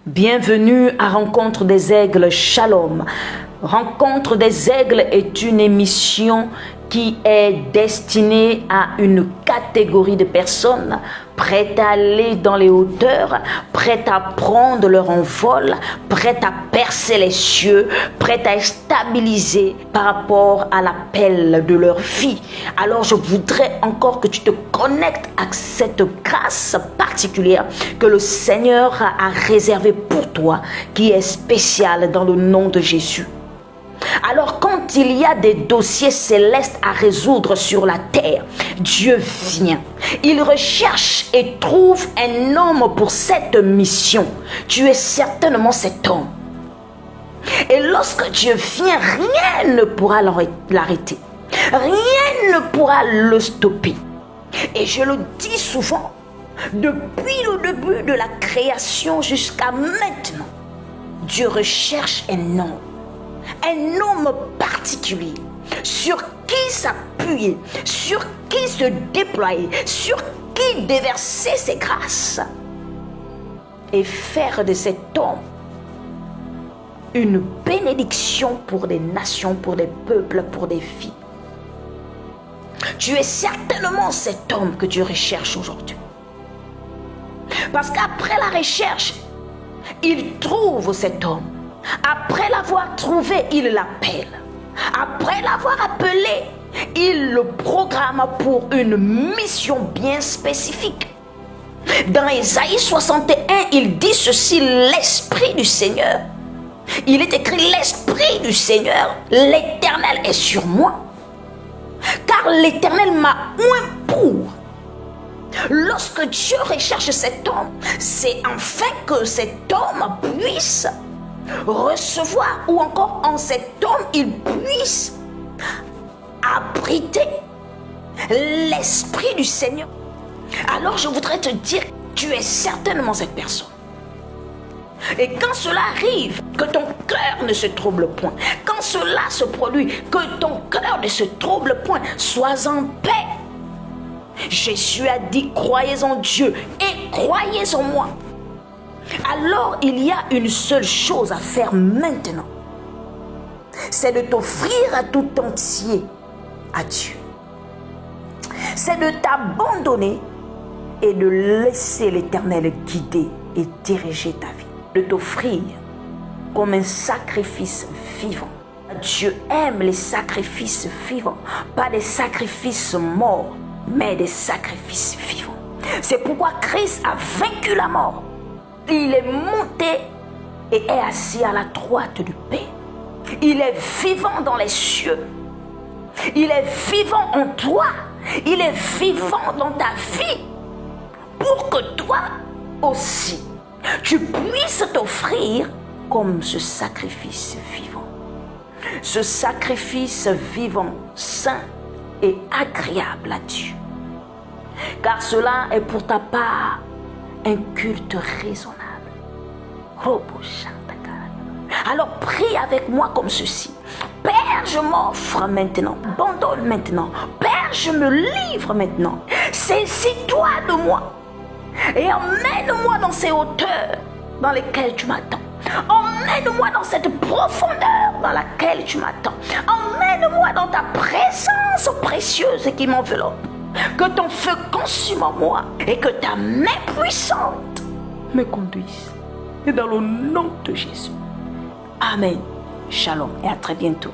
Bienvenue à Rencontre des Aigles Shalom. Rencontre des Aigles est une émission qui est destinée à une catégorie de personnes prêtes à aller dans les hauteurs, prêtes à prendre leur envol, prêtes à percer les cieux, prêtes à être stabilisées par rapport à l'appel de leur vie. Alors je voudrais encore que tu te connectes à cette grâce particulière que le Seigneur a réservée pour toi, qui est spéciale dans le nom de Jésus. Alors quand il y a des dossiers célestes à résoudre sur la terre, Dieu vient. Il recherche et trouve un homme pour cette mission. Tu es certainement cet homme. Et lorsque Dieu vient, rien ne pourra l'arrêter. Rien ne pourra le stopper. Et je le dis souvent, depuis le début de la création jusqu'à maintenant, Dieu recherche un homme particulier, sur qui s'appuyer, sur qui se déployer, sur qui déverser ses grâces et faire de cet homme une bénédiction pour des nations, pour des peuples, pour des vies. Tu es certainement cet homme que Dieu recherche aujourd'hui. Parce qu'après la recherche, il trouve cet homme. Après l'avoir trouvé, il l'appelle. Après l'avoir appelé, il le programme pour une mission bien spécifique. Dans Ésaïe 61, il dit ceci: l'Esprit du Seigneur. Il est écrit: l'Esprit du Seigneur, l'Éternel est sur moi. Car l'Éternel m'a oint pour. Lorsque Dieu recherche cet homme, c'est afin que cet homme puisse recevoir, ou encore en cet homme, il puisse abriter l'Esprit du Seigneur. Alors je voudrais te dire, tu es certainement cette personne. Et quand cela arrive, que ton cœur ne se trouble point, quand cela se produit, que ton cœur ne se trouble point, sois en paix. Jésus a dit: croyez en Dieu et croyez en moi. Alors il y a une seule chose à faire maintenant, c'est de t'offrir à tout entier à Dieu. C'est de t'abandonner et de laisser l'Éternel guider et diriger ta vie. De t'offrir comme un sacrifice vivant. Dieu aime les sacrifices vivants, pas des sacrifices morts, mais des sacrifices vivants. C'est pourquoi Christ a vaincu la mort. Il est monté et est assis à la droite du Père. Il est vivant dans les cieux. Il est vivant en toi. Il est vivant dans ta vie. Pour que toi aussi, tu puisses t'offrir comme ce sacrifice vivant. Ce sacrifice vivant, saint et agréable à Dieu. Car cela est pour ta part un culte raisonnable. Alors prie avec moi comme ceci: Père, je m'offre maintenant, abandonne maintenant. Père, je me livre maintenant. Saisis-toi de moi et emmène-moi dans ces hauteurs dans lesquelles tu m'attends. Emmène-moi dans cette profondeur dans laquelle tu m'attends. Emmène-moi dans ta présence précieuse qui m'enveloppe. Que ton feu consume en moi et que ta main puissante me conduise. Et dans le nom de Jésus. Amen. Shalom et à très bientôt.